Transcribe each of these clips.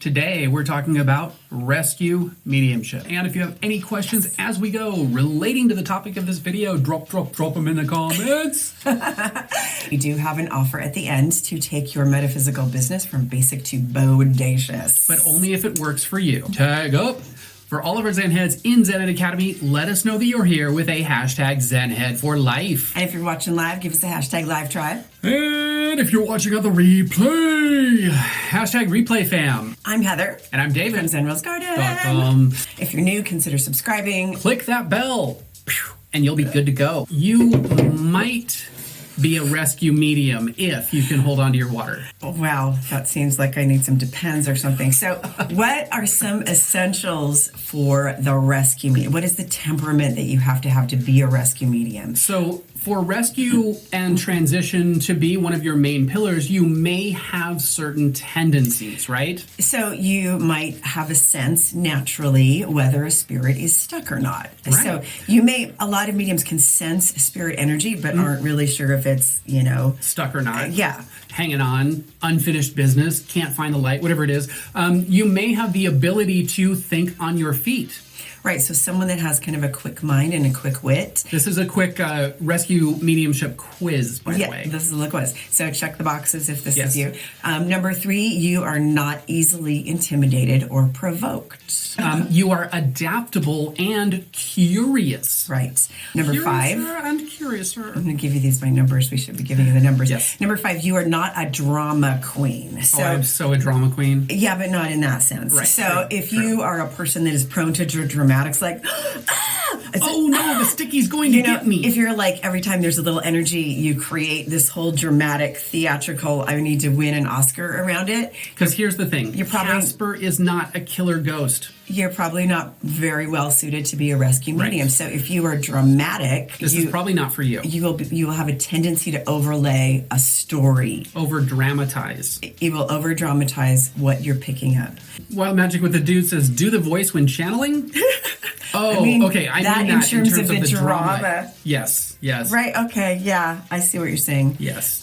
Today, we're talking about rescue mediumship. And if you have any questions as we go relating to the topic of this video, drop them in the comments. We do have an offer at the end to take your metaphysical business from basic to bodacious. But only if it works for you. Tag up. For all of our Zen Heads in Zen Head Academy, let us know that you're here with a hashtag Zen Head For Life. And if you're watching live, give us a hashtag live tribe. And if you're watching on the replay, hashtag replay fam. I'm Heather. And I'm David. From ZenRoseGarden.com. If you're new, consider subscribing. Click that bell, and you'll be good to go. You might be a rescue medium if you can hold on to your water. Wow, that seems like I need some Depends or something. So what are some essentials for the rescue medium? What is the temperament that you have to be a rescue medium? So for rescue and transition to be one of your main pillars, you may have certain tendencies, right? So you might have a sense naturally whether a spirit is stuck or not. Right. So a lot of mediums can sense spirit energy, but aren't really sure if it's, stuck or not. Yeah. Hanging on, unfinished business, can't find the light, whatever it is. You may have the ability to think on your feet. Right, so someone that has kind of a quick mind and a quick wit. This is a quick rescue mediumship quiz, by the way. Yeah, this is the quiz. So check the boxes if this Yes. is you. Number 3, you are not easily intimidated or provoked. You are adaptable and curious. Right. Number 5. And curiouser. I'm going to give you these by numbers. We should be giving you the numbers. Yes. Number 5, you are not a drama queen. So, I'm so a drama queen. Yeah, but not in that sense. Right. So if you are a person that is prone to dramatics, like, oh no, the sticky's going to get me. If you're like, every time there's a little energy, you create this whole dramatic, theatrical, I need to win an Oscar around it. Because here's the thing. Probably, Casper is not a killer ghost. You're probably not very well suited to be a rescue medium. Right. So if you are dramatic, this is probably not for you. You will have a tendency to overlay a story. Over dramatize. You will over dramatize what you're picking up. Wild Magic with the Dude says, do the voice when channeling? Oh, okay. I mean that in terms of the drama. Yes. Right, okay, yeah. I see what you're saying. Yes.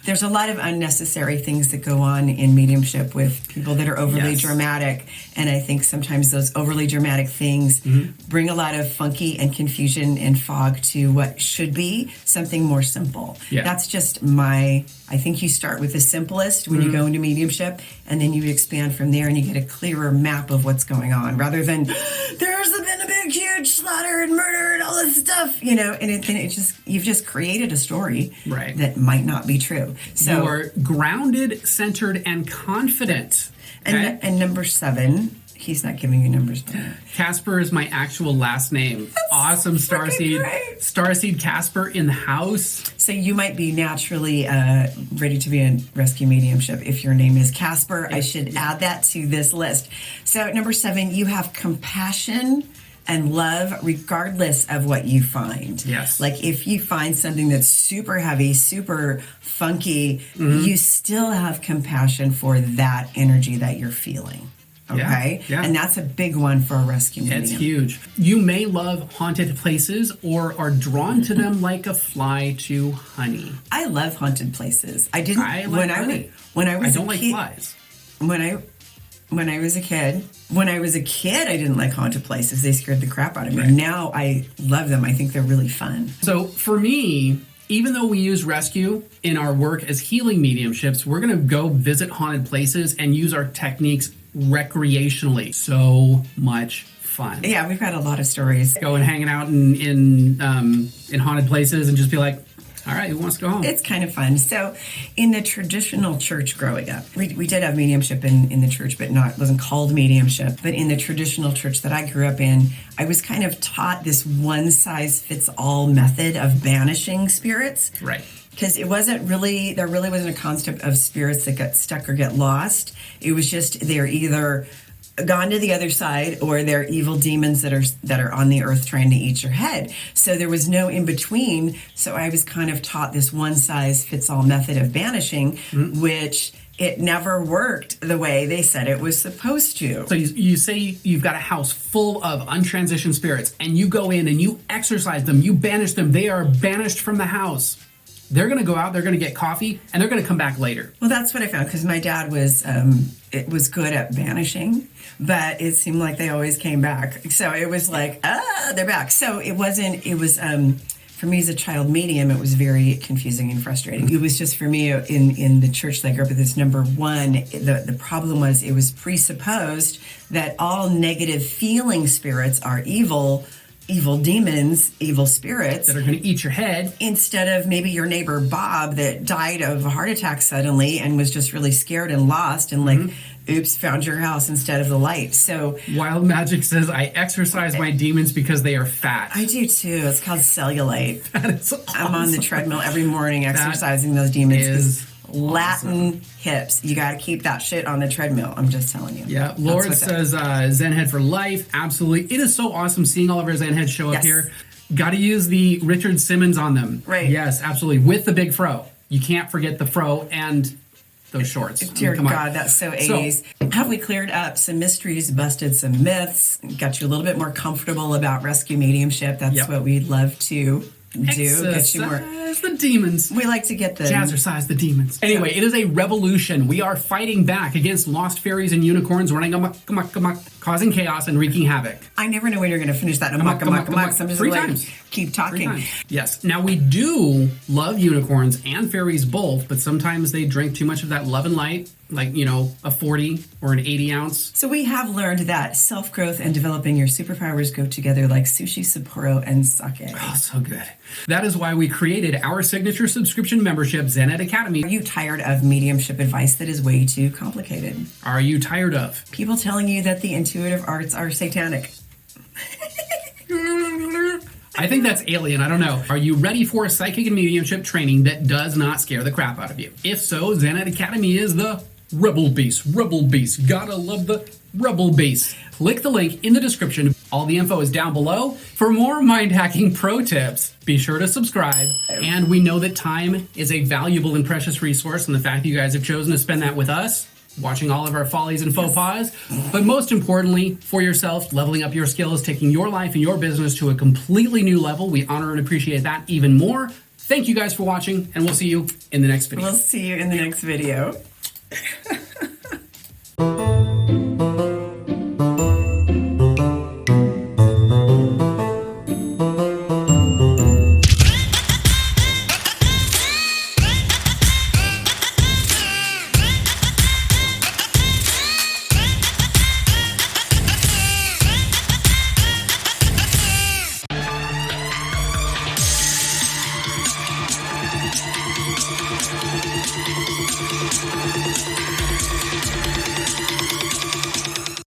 There's a lot of unnecessary things that go on in mediumship with people that are overly dramatic. And I think sometimes those overly dramatic things bring a lot of funky and confusion and fog to what should be something more simple. Yeah. That's just I think you start with the simplest when you go into mediumship, and then you expand from there and you get a clearer map of what's going on, rather than there's been a big, huge slaughter and murder and all this stuff, you've just created a story that might not be true. So you are grounded, centered, and confident. Okay? And number 7, he's not giving you numbers. Casper is my actual last name. That's awesome, Starseed. Great. Starseed Casper in the house. So you might be naturally ready to be in rescue mediumship if your name is Casper. I should add that to this list. So number 7, you have compassion and love regardless of what you find. Yes. Like if you find something that's super heavy, super funky, you still have compassion for that energy that you're feeling. Okay? Yeah. And that's a big one for a rescue medium. It's huge. You may love haunted places or are drawn to them like a fly to honey. I love haunted places. I didn't I like honey. When I was I don't a like kid, flies. When I was a kid, I didn't like haunted places. They scared the crap out of me. Right. Now I love them. I think they're really fun. So for me, even though we use rescue in our work as healing mediumships, we're going to go visit haunted places and use our techniques recreationally. So much fun. Yeah, we've got a lot of stories. Go and hanging out in haunted places and just be like, all right, who wants to go home? It's kind of fun. So in the traditional church growing up, we did have mediumship in the church, but wasn't called mediumship. But in the traditional church that I grew up in, I was kind of taught this one-size-fits-all method of banishing spirits. Right. Because there really wasn't a concept of spirits that get stuck or get lost. It was just they're either gone to the other side or they're evil demons that are on the earth trying to eat your head. So there was no in between. So I was kind of taught this one size fits all method of banishing, which it never worked the way they said it was supposed to. So you say you've got a house full of untransitioned spirits and you go in and you exorcise them, you banish them, they are banished from the house. they're going to go out, they're going to get coffee, and they're going to come back later. Well, that's what I found, because my dad was good at vanishing, but it seemed like they always came back. So it was like, they're back. So it was for me as a child medium, it was very confusing and frustrating. It was just for me in the church that I grew up with, this number one, the problem was it was presupposed that all negative feeling spirits are evil demons, evil spirits. That are going to eat your head. Instead of maybe your neighbor Bob that died of a heart attack suddenly and was just really scared and lost and like, oops, found your house instead of the light. So Wild Magic says, I exercise my demons because they are fat. I do too. It's called cellulite. That is awesome. I'm on the treadmill every morning exercising those demons. Is Latin hips. You got to keep that shit on the treadmill. I'm just telling you. Yeah, Lord says Zen Head for Life. Absolutely. It is so awesome seeing all of our Zen Heads show up here. Got to use the Richard Simmons on them. Right. Yes, absolutely. With the big fro. You can't forget the fro and those shorts. Dear God, that's so 80s. So, have we cleared up some mysteries, busted some myths, got you a little bit more comfortable about rescue mediumship? That's what we'd love to do. Get you more. The demons. We like to get the jazzercise the demons. Anyway, it is a revolution. We are fighting back against lost fairies and unicorns running amok, causing chaos and wreaking havoc. I never know when you're going to finish that. Amok. So I'm just like, keep talking. Yes. Now, we do love unicorns and fairies both, but sometimes they drink too much of that love and light, like, a 40 or an 80 ounce. So we have learned that self-growth and developing your superpowers go together like sushi, Sapporo, and sake. Oh, so good. That is why we created our signature subscription membership, Zen Ed Academy. Are you tired of mediumship advice that is way too complicated? Are you tired of people telling you that the intuitive arts are satanic? I think that's alien. I don't know. Are you ready for a psychic and mediumship training that does not scare the crap out of you? If so, Zen Ed Academy is the Rebel Beast. Rebel Beast. Gotta love the Rebel Beast. Click the link in the description. All the info is down below. For more mind-hacking pro tips, be sure to subscribe. And we know that time is a valuable and precious resource, and the fact that you guys have chosen to spend that with us, watching all of our follies and faux pas, but most importantly, for yourself, leveling up your skills, taking your life and your business to a completely new level. We honor and appreciate that even more. Thank you guys for watching, and we'll see you in the next video. We'll see you in the next video.